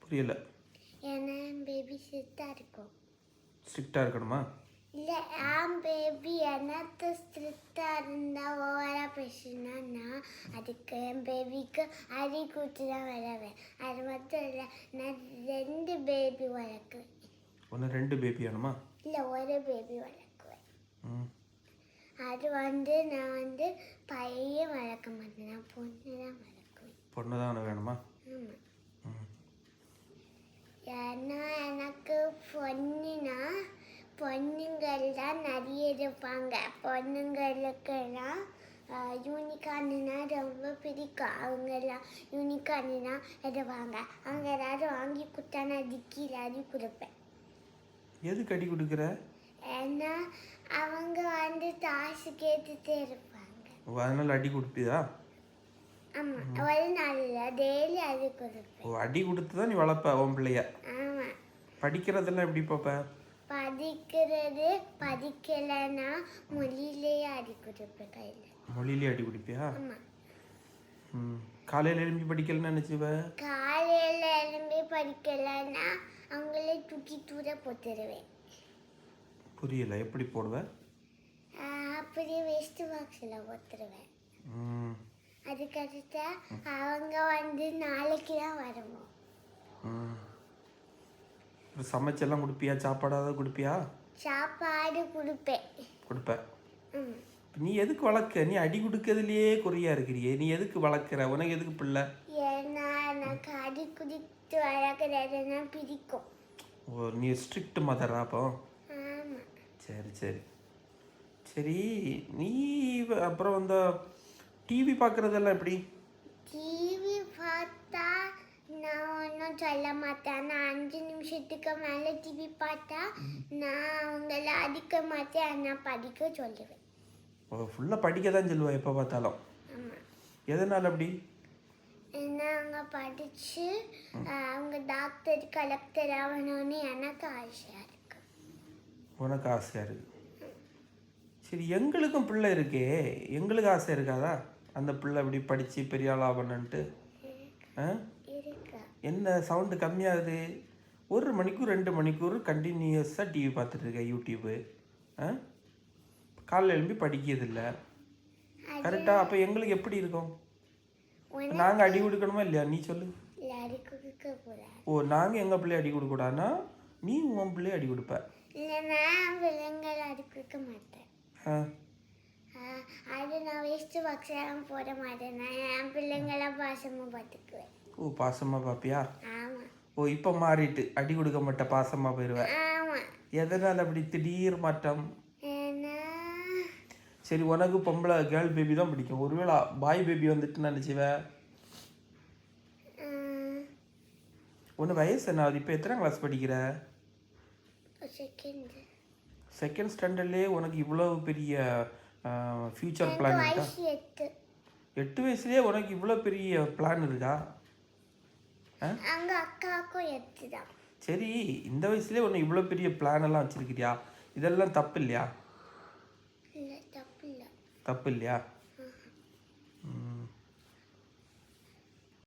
புரியல. ஏன்னா பேபி ஸ்ட்ரிக்டாக இருக்கும். ஸ்ட்ரிக்டாக இருக்கணுமா? இல்லை, பேபி எனக்கு ஸ்ட்ரிக்டாக இருந்தால் ஓவராக பேசினா அதுக்கு என் பேபிக்கு அடி கூட்டு தான் வருவேன். அது மட்டும் இல்லை, நான் 2 பேபி வளர்க்குவேன். ஒன்று 2 பேபி வேணுமா? இல்லை, ஒரு பேபி வளர்க்குவேன். அது நான் பையன் வளர்க்க மாட்டேன், நான் பொண்ணு தான் வளர்க்குவேன். பொண்ணு தான் வேணுமா? ஆமாம். ஏன்னா எனக்கு பொண்ணுங்கள் தான் நிறைய இருப்பாங்க. பொண்ணுங்களுக்கெல்லாம் யூனிகார்னா ரொம்ப பிடிக்கும். அவங்கெல்லாம் யூனிகார்னா எடுவாங்க. அவங்க ஏதாவது வாங்கி கொடுத்தா நான் டிக்கியில் அடி கொடுப்பேன். எதுக்கு அடி கொடுக்குற? ஏன்னா அவங்க காசு கேட்டுட்டே இருப்பாங்க. அதனால அடி கொடுப்பியா? ஆமாம், ஒரு நாளில் டெய்லி அடி கொடுப்பேன். அடி கொடுத்து தான் நீ வளர்ப்ப உன் பிள்ளைய? ஆமாம். படிக்கிறதெல்லாம் எப்படி பார்ப்ப? படிக்கலைன்னா மொழியிலேயே அடி கொடுப்பேன். கையில் மொழியிலே அடி கொடுப்பியா? ஆமாம். காலையில் எழும்பி படிக்கலன்னு நினச்சிவ? காலையில் எழும்பி படிக்கலைன்னா அவங்களே தூக்கி தூர போட்டுருவேன். புரியல, எப்படி போடுவேன்? அப்படியே வேஸ்ட் பாக்ஸில் போட்டுருவேன். அதுக்கடுத்து அவங்க நாளைக்கு தான் வருவோம். சமைச்செல்லாம் கொடுப்பியா? சாப்பாடாவது கொடுப்பியா? சாப்பாடு கொடுப்பேன். நீ எதுக்கு வளர்க்க? நீ அடி கொடுக்கறதுலையே குறியா இருக்கிறியே, நீ எதுக்கு வளர்க்குற? உனக்கு எதுக்கு பிள்ளை? ஏன்னா எனக்கு அடி குடித்து வளர்க்குறதுனா பிடிக்கும். ஓ, நீ ஸ்ட்ரிக்ட் மதரா அப்போ? ஆமாம். சரி சரி சரி. நீ அப்புறம் டிவி பார்க்குறதெல்லாம் எப்படி? டிவி பார்த்தா நான் ஒன்றும் சொல்ல மாட்டேன். நான் 5 நிமிஷத்துக்கு மேலே டிவி பார்த்தா நான் அவங்கள அடிக்க மாட்டேன், நான் படிக்க சொல்லுவேன். ஓ, ஃபுல்லாக படிக்க தான் சொல்லுவேன் எப்போ பார்த்தாலும்? ஆமாம். எதனால் அப்படி? ஏன்னா அவங்க படித்து அவங்க டாக்டர் கலெக்டர் ஆகணும்னு எனக்கு ஆசையாக இருக்கு. உனக்கு ஆசையாக இருக்கு? சரி, எங்களுக்கும் பிள்ளை இருக்கே, எங்களுக்கு ஆசை இருக்காதா அந்த பிள்ளை அப்படி படித்து பெரிய ஆள் ஆகணுன்ட்டு? என்ன சவுண்டு கம்மியாகுது? 1 மணிக்கூர் 2 மணிக்கூர் கண்டினியூஸாக டிவி பார்த்துட்ருக்க, யூடியூப்பு. காலையில் எழும்பி படிக்கிறதில்ல, கரெக்டாக? அப்போ எங்களுக்கு எப்படி இருக்கும்? நாங்கள் அடி கொடுக்கணுமா இல்லையா? நீ சொல்லு. ஓ, நாங்கள் எங்கள் பிள்ளைய அடி கொடுக்கூடாதுன்னா நீ உன் பிள்ளைய அடி கொடுப்ப? அடி கொடுக்க மாட்டேன். அது நான் வேஸ்ட் பாக்ஸெல்லாம் போட மாட்டேன். நான் என் பிள்ளைங்களாம் பாசமாக பார்த்துக்குவேன். ஓ, பாசமாக பார்ப்பியா? ஆமாம். ஓ, இப்போ மாறிட்டு அடி கொடுக்க மாட்டேன், பாசமாக போயிடுவேன். ஆமாம். எதனால் அப்படி திடீர் மாற்றம்? ஏன்னா சரி, உனக்கு பொம்பளை கேர்ள் பேபி தான் பிடிக்கும், ஒருவேளை பாய் பேபி வந்துட்டு நினச்சிவேன். ஒன்று வயசு என்ன ஆகுது? இப்போ எத்தனை கிளாஸ் படிக்கிற? செகண்ட் ஸ்டாண்டர்ட்லேயே உனக்கு இவ்வளோ பெரிய ஃப்யூச்சர் பிளான் இருக்கா? 8 வயசுலேயே உனக்கு இவ்வளோ பெரிய பிளான் இருக்கா? அக்காவுக்கும் 8 தான். சரி, இந்த வயசுலேயே உனக்கு இவ்வளோ பெரிய பிளான் எல்லாம் வச்சுருக்கிறியா? இதெல்லாம் தப்பு இல்லையா? தப்பு இல்லை. தப்பு இல்லையா?